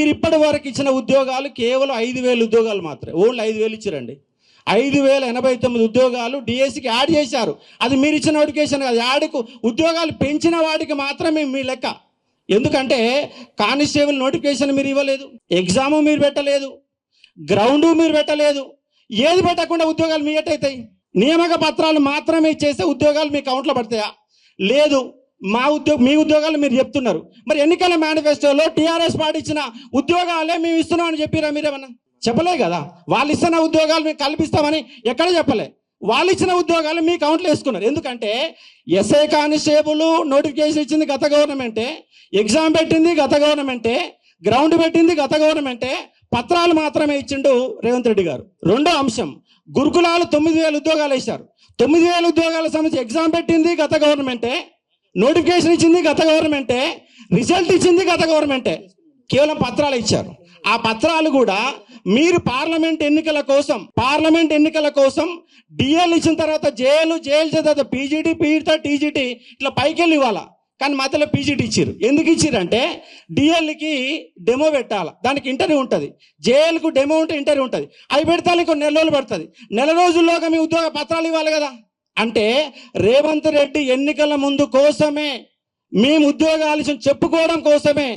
మీరు ఇప్పటి వరకు ఇచ్చిన ఉద్యోగాలు కేవలం 5,000 ఉద్యోగాలు మాత్రమే, ఓన్లీ 5,000 ఇచ్చారండి. 5,089 ఉద్యోగాలు డిఎస్సికి యాడ్ చేశారు. అది మీరు ఇచ్చిన నోటిఫికేషన్ కాదు. యాడ్కు ఉద్యోగాలు పెంచిన వాడికి మాత్రమే మీ లెక్క. ఎందుకంటే కానిస్టేబుల్ నోటిఫికేషన్ మీరు ఇవ్వలేదు, ఎగ్జాము మీరు పెట్టలేదు, గ్రౌండు మీరు పెట్టలేదు. ఏది పెట్టకుండా ఉద్యోగాలు మీ ఎట్టయితాయి? నియామక పత్రాలు మాత్రమే చేస్తే ఉద్యోగాలు మీ అకౌంట్లో పడతాయా? లేదు. మీ ఉద్యోగాలు మీరు చెప్తున్నారు. మరి ఎన్నికల మేనిఫెస్టోలో టీఆర్ఎస్ పార్టీ ఇచ్చిన ఉద్యోగాలే మేము ఇస్తున్నామని చెప్పిరా? మీరేమన్నా చెప్పలే కదా. వాళ్ళు ఇస్తున్న ఉద్యోగాలు మేము కల్పిస్తామని ఎక్కడ చెప్పలే. వాళ్ళు ఇచ్చిన ఉద్యోగాలు మీ అకౌంట్లో వేసుకున్నారు. ఎందుకంటే ఎస్ఐ కానిస్టేబుల్ నోటిఫికేషన్ ఇచ్చింది గత గవర్నమెంటే, ఎగ్జామ్ పెట్టింది గత గవర్నమెంటే, గ్రౌండ్ పెట్టింది గత గవర్నమెంటే, పత్రాలు మాత్రమే ఇచ్చిండు రేవంత్ రెడ్డి గారు. రెండో అంశం, గురుకులాలు 9,000 ఉద్యోగాలు వేశారు. 9,000 ఉద్యోగాల సంబంధించి ఎగ్జామ్ పెట్టింది గత గవర్నమెంటే, నోటిఫికేషన్ ఇచ్చింది గత గవర్నమెంటే, రిజల్ట్ ఇచ్చింది గత గవర్నమెంటే. కేవలం పత్రాలు ఇచ్చారు. ఆ పత్రాలు కూడా మీరు పార్లమెంట్ ఎన్నికల కోసం డిఎల్ ఇచ్చిన తర్వాత జేఎల్ తర్వాత పీజీటీ, పీజీ, టీజీటీ ఇట్లా పైకి వెళ్ళి ఇవ్వాలా. కానీ మధ్యలో పీజీటీ ఇచ్చారు. ఎందుకు ఇచ్చారంటే డిఎల్కి డెమో పెట్టాలి, దానికి ఇంటర్వ్యూ ఉంటుంది. జేఎల్కు డెమో ఉంటే ఇంటర్వ్యూ ఉంటుంది. అవి పెడతాను ఇంకో 4 రోజులు పడుతుంది. 4 రోజుల్లోగా మీ ఉద్యోగ పత్రాలు ఇవ్వాలి కదా. అంటే రేవంత్ రెడ్డి ఎన్నికల ముందు కోసమే, మేము ఉద్యోగాలు చెప్పుకోవడం కోసమే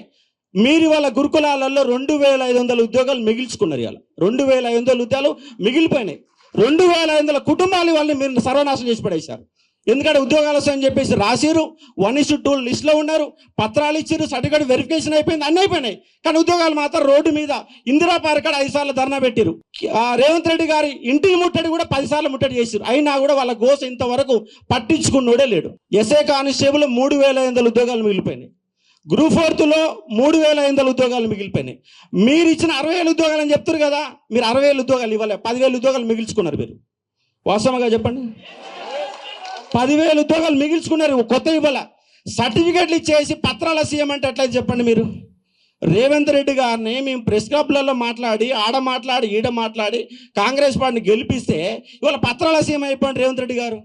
మీరు ఇవాళ గురుకులాలలో 2,500 ఉద్యోగాలు మిగిల్చుకున్నారు. ఇవాళ 2,500 ఉద్యోగాలు మిగిలిపోయినాయి. 2,500 కుటుంబాలు వాళ్ళని మీరు సర్వనాశనం చేసి పడేశారు. ఎందుకంటే ఉద్యోగాలు వస్తాయని చెప్పేసి రాసిరు, 1:2 లిస్టులో ఉన్నారు, పత్రాలు ఇచ్చారు, సర్టిఫికేట్ వెరిఫికేషన్ అయిపోయింది, అన్నీ అయిపోయినాయి. కానీ ఉద్యోగాలు మాత్రం రోడ్డు మీద ఇందిరా పార్క్ 5 సార్లు ధర్నా పెట్టారు. రేవంత్ రెడ్డి గారి ఇంటికి ముట్టడి కూడా 10 సార్లు ముట్టడి చేశారు. అయినా కూడా వాళ్ళ గోస ఇంతవరకు పట్టించుకున్నోడే లేడు. ఎస్ఐ కానిస్టేబుల్ 3,500 ఉద్యోగాలు మిగిలిపోయినాయి. గ్రూప్ 4లో 3,500 ఉద్యోగాలు మిగిలిపోయినాయి. మీరు ఇచ్చిన 60,000 ఉద్యోగాలు అని చెప్తారు కదా. మీరు 60,000 ఉద్యోగాలు ఇవ్వలే, 10,000 ఉద్యోగాలు మిగిల్చుకున్నారు. మీరు వాస్తవంగా చెప్పండి, 10,000 ఉద్యోగాలు మిగిల్చుకున్నారు. కొత్త ఇవ్వాల సర్టిఫికెట్లు ఇచ్చేసి పత్రాల సీఎం అంటే ఎట్లా చెప్పండి మీరు? రేవంత్ రెడ్డి గారిని మేము ప్రెస్ క్లబ్లలో మాట్లాడి ఈడ మాట్లాడి కాంగ్రెస్ పార్టీని గెలిపిస్తే ఇవాళ పత్రాల సీఎం అయిపోయింది రేవంత్ రెడ్డి గారు.